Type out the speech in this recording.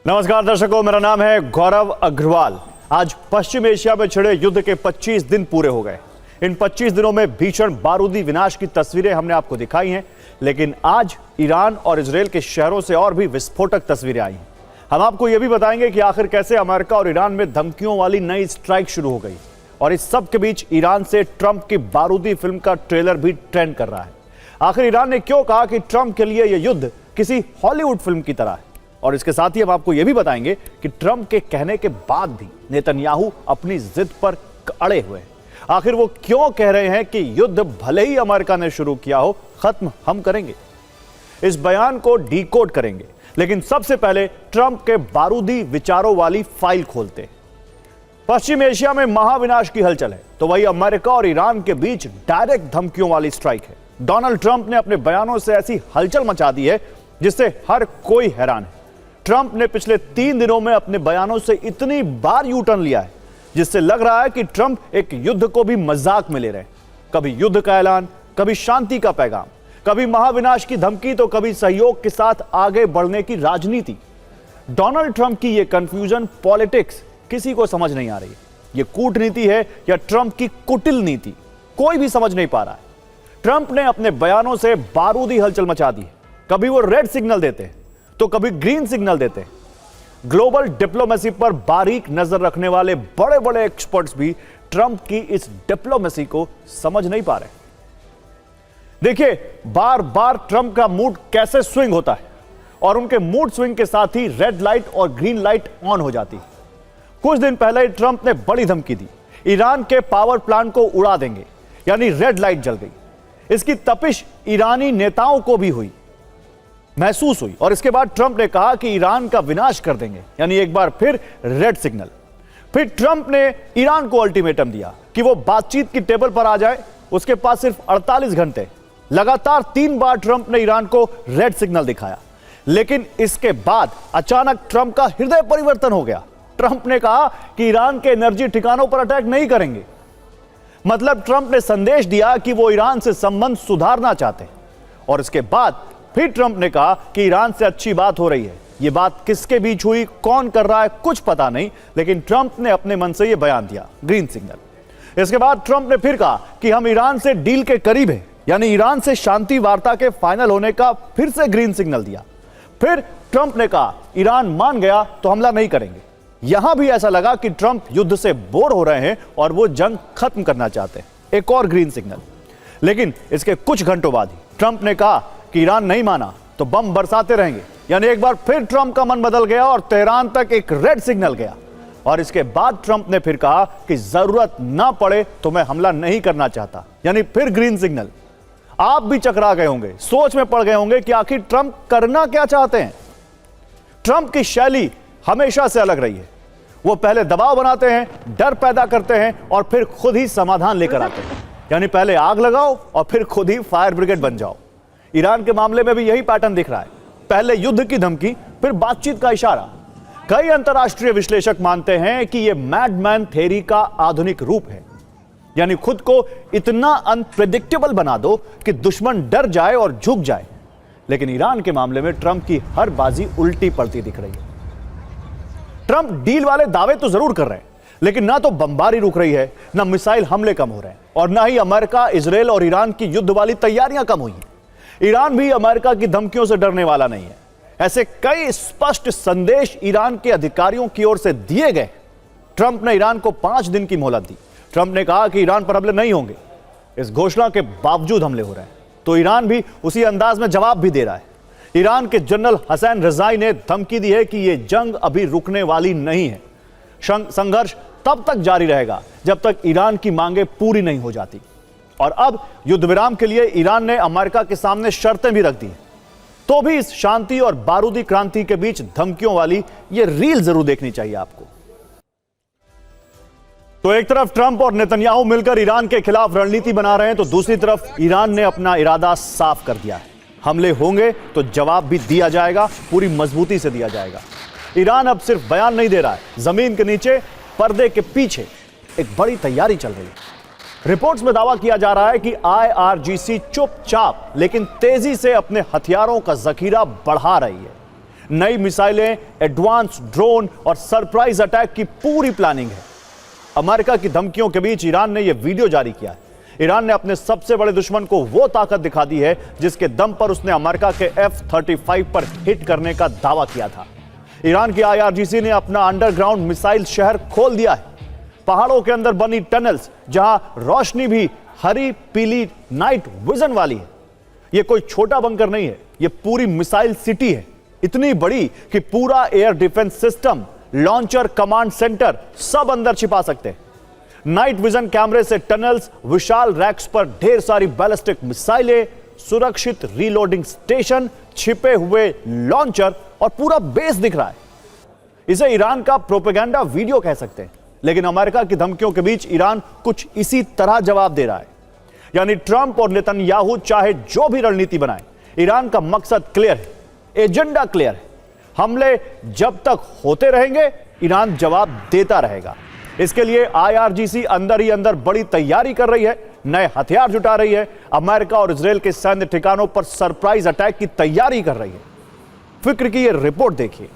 नमस्कार दर्शकों, मेरा नाम है गौरव अग्रवाल। आज पश्चिम एशिया में छिड़े युद्ध के 25 दिन पूरे हो गए। इन 25 दिनों में भीषण बारूदी विनाश की तस्वीरें हमने आपको दिखाई हैं, लेकिन आज ईरान और इजरायल के शहरों से और भी विस्फोटक तस्वीरें आई हैं। हम आपको यह भी बताएंगे कि आखिर कैसे अमेरिका और ईरान में धमकियों वाली नई स्ट्राइक शुरू हो गई, और इस सब के बीच ईरान से ट्रंप की बारूदी फिल्म का ट्रेलर भी ट्रेंड कर रहा है। आखिर ईरान ने क्यों कहा कि ट्रंप के लिए यह युद्ध किसी हॉलीवुड फिल्म की तरह है, और इसके साथ ही हम आपको यह भी बताएंगे कि ट्रंप के कहने के बाद भी नेतन्याहू अपनी जिद पर अड़े हुए हैं। आखिर वो क्यों कह रहे हैं कि युद्ध भले ही अमेरिका ने शुरू किया हो, खत्म हम करेंगे। इस बयान को डिकोड करेंगे, लेकिन सबसे पहले ट्रंप के बारूदी विचारों वाली फाइल खोलते हैं। पश्चिम एशिया में महाविनाश की हलचल है, तो वही अमेरिका और ईरान के बीच डायरेक्ट धमकियों वाली स्ट्राइक है। डोनाल्ड ट्रंप ने अपने बयानों से ऐसी हलचल मचा दी है जिससे हर कोई हैरान है। ट्रंप ने पिछले 3 दिनों में अपने बयानों से इतनी बार यू टर्न लिया है, जिससे लग रहा है कि ट्रंप एक युद्ध को भी मजाक में ले रहे हैं। कभी युद्ध का ऐलान, कभी शांति का पैगाम, कभी महाविनाश की धमकी, तो कभी सहयोग के साथ आगे बढ़ने की राजनीति। डोनाल्ड ट्रंप की यह कंफ्यूजन पॉलिटिक्स किसी को समझ नहीं आ रही है। यह कूटनीति है या ट्रंप की कुटिल नीति, कोई भी समझ नहीं पा रहा है। ट्रंप ने अपने बयानों से बारूदी हलचल मचा दी है। कभी वो रेड सिग्नल देते हैं तो कभी ग्रीन सिग्नल देते हैं। ग्लोबल डिप्लोमेसी पर बारीक नजर रखने वाले बड़े बड़े एक्सपर्ट्स भी ट्रंप की इस डिप्लोमेसी को समझ नहीं पा रहे। देखिए, बार बार ट्रंप का मूड कैसे स्विंग होता है, और उनके मूड स्विंग के साथ ही रेड लाइट और ग्रीन लाइट ऑन हो जाती है। कुछ दिन पहले ट्रंप ने बड़ी धमकी दी, ईरान के पावर प्लांट को उड़ा देंगे, यानी रेड लाइट जल गई। इसकी तपिश ईरानी नेताओं को भी महसूस हुई, और इसके बाद ट्रंप ने कहा कि ईरान का विनाश कर देंगे, यानी एक बार फिर रेड सिग्नल। फिर ट्रंप ने ईरान को अल्टीमेटम दिया कि वो बातचीत की टेबल पर आ जाए। उसके पास सिर्फ 48 घंटे। लगातार 3 बार ट्रंप ने ईरान को रेड सिग्नल दिखाया, लेकिन इसके बाद अचानक ट्रंप का हृदय परिवर्तन हो गया। ट्रंप ने कहा कि ईरान के एनर्जी ठिकानों पर अटैक नहीं करेंगे। मतलब ट्रंप ने संदेश दिया कि वो ईरान से संबंध सुधारना चाहते हैं, और इसके बाद फिर ट्रंप ने कहा कि ईरान से अच्छी बात हो रही है। यह बात किसके बीच हुई, कौन कर रहा है, कुछ पता नहीं, लेकिन ट्रंप ने अपने मन से यह बयान दिया, ग्रीन सिग्नल। इसके बाद ट्रंप ने फिर कहा कि हम ईरान से डील के करीब हैं, यानी ईरान से शांति वार्ता के फाइनल होने का फिर से ग्रीन सिग्नल दिया। फिर ट्रंप ने कहा ईरान मान गया तो हमला नहीं करेंगे। यहां भी ऐसा लगा कि ट्रंप युद्ध से बोर हो रहे हैं और वो जंग खत्म करना चाहते हैं। एक और ग्रीन सिग्नल। लेकिन इसके कुछ घंटों बाद ही ट्रंप ने कहा कि ईरान नहीं माना तो बम बरसाते रहेंगे, यानी एक बार फिर ट्रंप का मन बदल गया और तेहरान तक एक रेड सिग्नल गया। और इसके बाद ट्रंप ने फिर कहा कि जरूरत ना पड़े तो मैं हमला नहीं करना चाहता, यानी फिर ग्रीन सिग्नल। आप भी चकरा गए होंगे, सोच में पड़ गए होंगे कि आखिर ट्रंप करना क्या चाहते हैं। ट्रंप की शैली हमेशा से अलग रही है। वो पहले दबाव बनाते हैं, डर पैदा करते हैं, और फिर खुद ही समाधान लेकर आते हैं, यानी पहले आग लगाओ और फिर खुद ही फायर ब्रिगेड बन जाओ। ईरान के मामले में भी यही पैटर्न दिख रहा है। पहले युद्ध की धमकी, फिर बातचीत का इशारा। कई अंतर्राष्ट्रीय विश्लेषक मानते हैं कि यह मैडमैन थ्योरी का आधुनिक रूप है, यानी खुद को इतना अनप्रेडिक्टेबल बना दो कि दुश्मन डर जाए और झुक जाए। लेकिन ईरान के मामले में ट्रंप की हर बाजी उल्टी पड़ती दिख रही है। ट्रंप डील वाले दावे तो जरूर कर रहे हैं, लेकिन ना तो बमबारी रुक रही है, ना मिसाइल हमले कम हो रहे हैं, और ना ही अमेरिका, इजरायल और ईरान की युद्ध वाली तैयारियां कम हुई हैं। ईरान भी अमेरिका की धमकियों से डरने वाला नहीं है। ऐसे कई स्पष्ट संदेश ईरान के अधिकारियों की ओर से दिए गए। ट्रंप ने ईरान को 5 दिन की मोहलत दी। ट्रंप ने कहा कि ईरान पर हमले नहीं होंगे। इस घोषणा के बावजूद हमले हो रहे हैं, तो ईरान भी उसी अंदाज में जवाब भी दे रहा है। ईरान के जनरल हसन रजाई ने धमकी दी है कि यह जंग अभी रुकने वाली नहीं है। संघर्ष तब तक जारी रहेगा जब तक ईरान की मांगें पूरी नहीं हो जाती। और अब युद्ध विराम के लिए ईरान ने अमेरिका के सामने शर्तें भी रख दी। तो भी इस शांति और बारूदी क्रांति के बीच धमकियों वाली ये रील जरूर देखनी चाहिए आपको। तो एक तरफ ट्रंप और नेतन्याहू मिलकर ईरान के खिलाफ रणनीति बना रहे हैं, तो दूसरी तरफ ईरान ने अपना इरादा साफ कर दिया है। हमले होंगे तो जवाब भी दिया जाएगा, पूरी मजबूती से दिया जाएगा। ईरान अब सिर्फ बयान नहीं दे रहा है, जमीन के नीचे, पर्दे के पीछे एक बड़ी तैयारी चल रही है। रिपोर्ट्स में दावा किया जा रहा है कि IRGC चुपचाप लेकिन तेजी से अपने हथियारों का जखीरा बढ़ा रही है। नई मिसाइलें, एडवांस ड्रोन और सरप्राइज अटैक की पूरी प्लानिंग है। अमेरिका की धमकियों के बीच ईरान ने यह वीडियो जारी किया है। ईरान ने अपने सबसे बड़े दुश्मन को वो ताकत दिखा दी है जिसके दम पर उसने अमेरिका के F-35 पर हिट करने का दावा किया था। ईरान की IRGC ने अपना अंडरग्राउंड मिसाइल शहर खोल दिया है। पहाड़ों के अंदर बनी टनल्स जहां रोशनी भी हरी पीली नाइट विजन वाली है। यह कोई छोटा बंकर नहीं है, यह पूरी मिसाइल सिटी है, इतनी बड़ी कि पूरा air defence system, launcher, command centre सब अंदर छिपा सकते हैं। नाइट विजन कैमरे से टनल्स, विशाल रैक्स पर ढेर सारी बैलिस्टिक मिसाइलें, सुरक्षित रीलोडिंग स्टेशन, छिपे हुए लॉन्चर और पूरा बेस दिख रहा है। इसे ईरान का प्रोपेगेंडा वीडियो कह सकते हैं, लेकिन अमेरिका की धमकियों के बीच ईरान कुछ इसी तरह जवाब दे रहा है। यानी ट्रंप और नेतन्याहू चाहे जो भी रणनीति बनाए, ईरान का मकसद क्लियर है, एजेंडा क्लियर है। हमले जब तक होते रहेंगे, ईरान जवाब देता रहेगा। इसके लिए IRGC अंदर ही अंदर बड़ी तैयारी कर रही है, नए हथियार जुटा रही है, अमेरिका और इजरायल के सैन्य ठिकानों पर सरप्राइज अटैक की तैयारी कर रही है। फिक्र की यह रिपोर्ट देखिए।